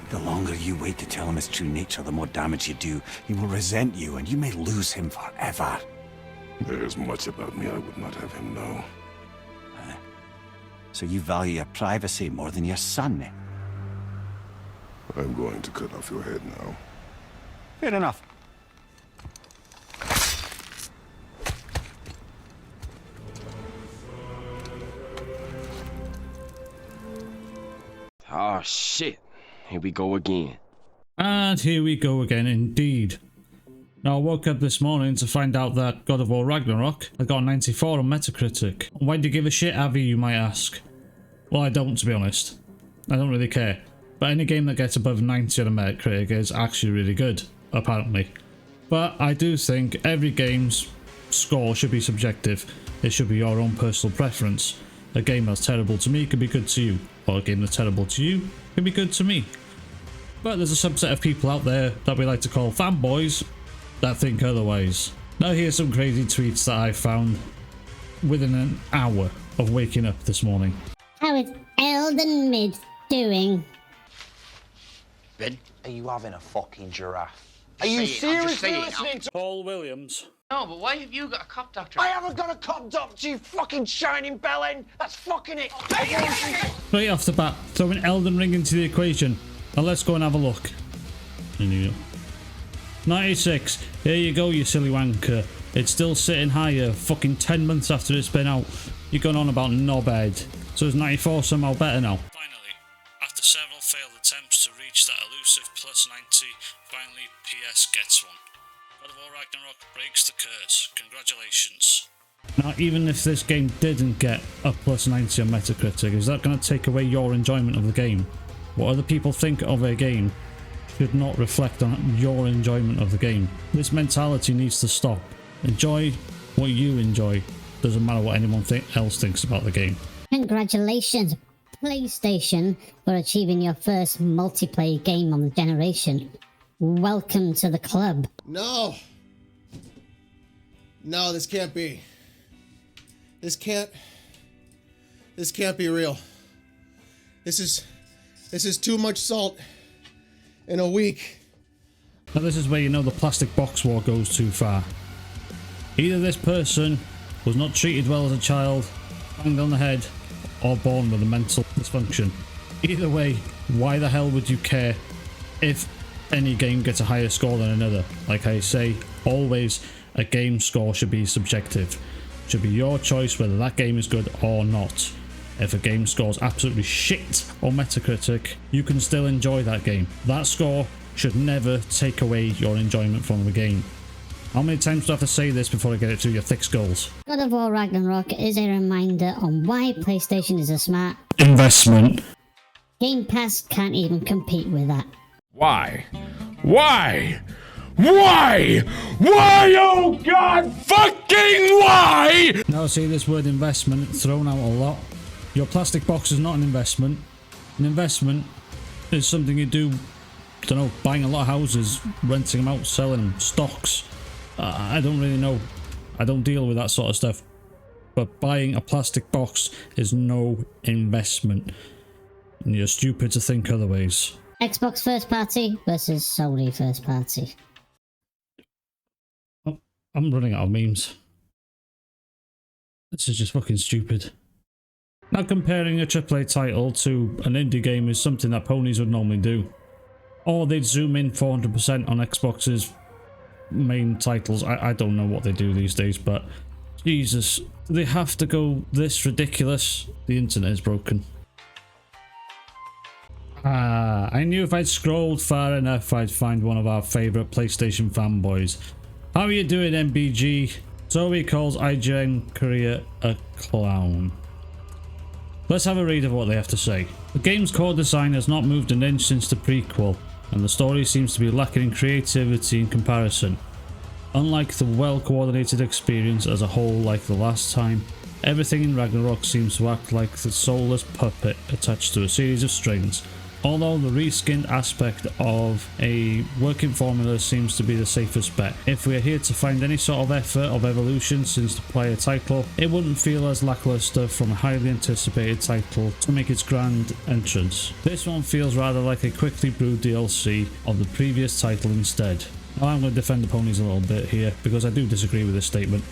The longer you wait to tell him his true nature, the more damage you do. He will resent you, and you may lose him forever. There is much about me I would not have him know. So you value your privacy more than your son, eh? I'm going to cut off your head now. Fair enough. Oh shit, here we go again. And here we go again indeed. Now I woke up this morning to find out that God of War Ragnarok had got a 94 on Metacritic. Why do you give a shit, Avi, you might ask? Well, I don't, to be honest. I don't really care. But any game that gets above 90 on a Metacritic is actually really good, apparently. But I do think every game's score should be subjective. It should be your own personal preference. A game that's terrible to me can be good to you, or a game that's terrible to you can be good to me. But there's a subset of people out there that we like to call fanboys that think otherwise. Now here's some crazy tweets that I found within an hour of waking up this morning. How is Elden Mid doing? Ben? Are you having a fucking giraffe? Are you seriously listening to Paul Williams. No, but why have you got a cop doctor? I haven't got a cop doctor, you fucking shining bellend! That's fucking it! Right off the bat, throwing Elden Ring into the equation. Now let's go and have a look. 96. Here you go, you silly wanker. It's still sitting higher, fucking 10 months after it's been out. You're going on about knobhead. So is 94 somehow better now? Finally, after several failed attempts to reach that elusive plus 90, finally PS gets one. God of War Ragnarok breaks the curse. Congratulations. Now, even if this game didn't get a plus 90 on Metacritic, is that going to take away your enjoyment of the game? What other people think of a game should not reflect on your enjoyment of the game. This mentality needs to stop. Enjoy what you enjoy. Doesn't matter what anyone else thinks about the game. Congratulations, PlayStation, for achieving your first multiplayer game on the generation. Welcome to the club. No, this can't be. This can't be real. This is too much salt in a week. Now this is where you know the plastic box war goes too far. Either this person was not treated well as a child, banged on the head, or born with a mental dysfunction. Either way, why the hell would you care if any game gets a higher score than another? Like I say, always a game score should be subjective. It should be your choice whether that game is good or not. If a game scores absolutely shit on Metacritic, you can still enjoy that game. That score should never take away your enjoyment from the game. How many times do I have to say this before I get it through your thick skulls? God of War Ragnarok is a reminder on why PlayStation is a smart investment. Game Pass can't even compete with that. Why? Why? Why? Why, oh God, fucking why? Now see this word investment thrown out a lot. Your plastic box is not an investment. An investment is something you do, I don't know, buying a lot of houses, renting them out, selling them, stocks. I don't really know. I don't deal with that sort of stuff. But buying a plastic box is no investment. And you're stupid to think otherwise. Xbox first party versus Sony first party. Oh, I'm running out of memes. This is just fucking stupid. Now comparing a AAA title to an indie game is something that ponies would normally do. Or they'd zoom in 400% on Xbox's main titles. I don't know what they do these days, but Jesus, do they have to go this ridiculous? The internet is broken. I knew if I'd scrolled far enough I'd find one of our favourite PlayStation fanboys. How are you doing, MBG? Zoe calls IGN Korea a clown. Let's have a read of what they have to say. The game's core design has not moved an inch since the prequel, and the story seems to be lacking in creativity in comparison. Unlike the well-coordinated experience as a whole like the last time, everything in Ragnarok seems to act like the soulless puppet attached to a series of strings. although the reskinned aspect of a working formula seems to be the safest bet. If we are here to find any sort of effort of evolution since the prior title, it wouldn't feel as lackluster from a highly anticipated title to make its grand entrance. This one feels rather like a quickly brewed DLC of the previous title instead. Now I'm going to defend the ponies a little bit here because I do disagree with this statement.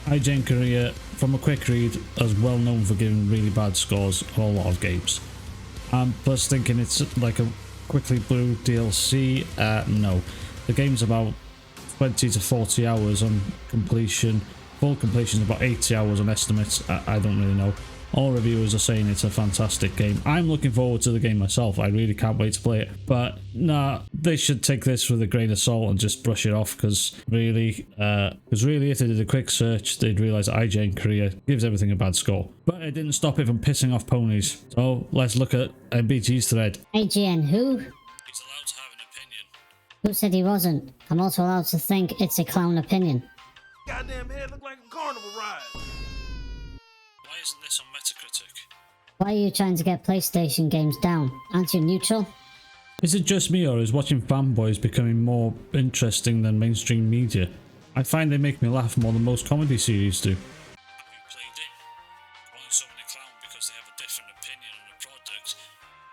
IGN Korea, from a quick read, is well known for giving really bad scores on a lot of games. Plus thinking it's like a quickly brewed DLC, no. The game's about 20 to 40 hours on completion. Full completion is about 80 hours on estimates. I don't really know. All reviewers are saying it's a fantastic game. I'm looking forward to the game myself. I really can't wait to play it. But nah, they should take this with a grain of salt and just brush it off, because really if they did a quick search, they'd realise that IGN Korea gives everything a bad score. But it didn't stop it from pissing off ponies. So let's look at MBG's thread. IGN who? He's allowed to have an opinion. Who said he wasn't? I'm also allowed to think it's a clown opinion. Goddamn head look like a carnival ride. Why isn't this on Metacritic? Why are you trying to get PlayStation games down? Aren't you neutral? Is it just me, or is watching Fanboys becoming more interesting than mainstream media? I find they make me laugh more than most comedy series do. Have you played it? Calling someone a clown because they have a different opinion on a product?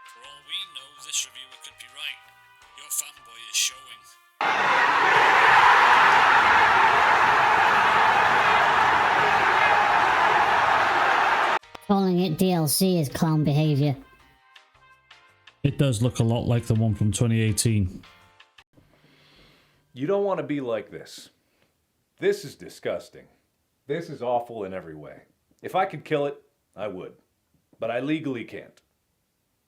For all we know, this reviewer could be right. Your fanboy is showing. Calling it DLC is clown behaviour. It does look a lot like the one from 2018. You don't want to be like this. This is disgusting. This is awful in every way. If I could kill it, I would. But I legally can't.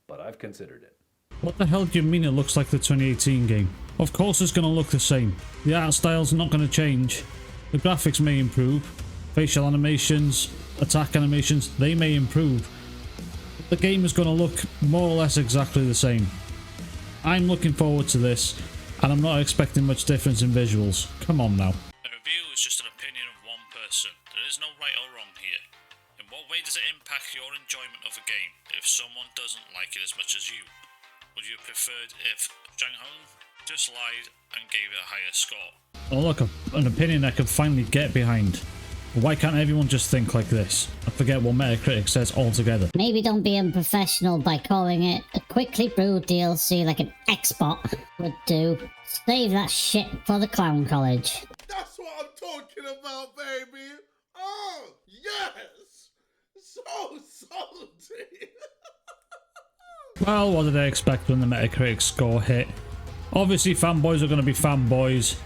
But I've considered it. What the hell do you mean it looks like the 2018 game? Of course it's going to look the same. The art style's not going to change. The graphics may improve. Facial animations, attack animations, they may improve. The game is going to look more or less exactly the same. I'm looking forward to this, and I'm not expecting much difference in visuals. Come on now. A review is just an opinion of one person. There is no right or wrong here. In what way does it impact your enjoyment of a game if someone doesn't like it as much as you? Would you have preferred if Jang Hong just lied and gave it a higher score? Oh look, an opinion I could finally get behind. Why can't everyone just think like this? I forget what Metacritic says altogether. Maybe don't be unprofessional by calling it a quickly brewed DLC like an Xbox would do. Save that shit for the clown college. That's what I'm talking about, baby. Oh, yes. So salty. Well, what did I expect when the Metacritic score hit? Obviously, fanboys are going to be fanboys,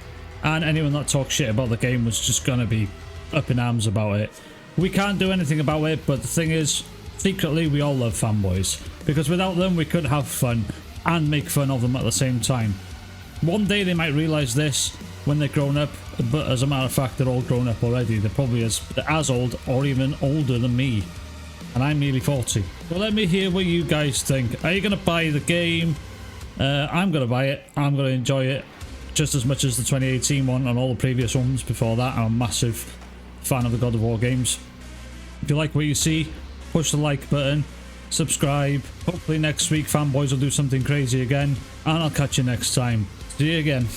and anyone that talks shit about the game was just going to be up in arms about it. We can't do anything about it, but the thing is, secretly we all love fanboys, because without them we could have fun and make fun of them at the same time. One day they might realise this when they're grown up, but as a matter of fact they're all grown up already. They're probably as old or even older than me, and I'm nearly 40. Well, let me hear what you guys think. Are you going to buy the game? I'm going to buy it. I'm going to enjoy it just as much as the 2018 one and all the previous ones before that. I'm a massive fan of the God of War games. If you like what you see, push the like button, subscribe. Hopefully next week Fanboys will do something crazy again, and I'll catch you next time. See you again.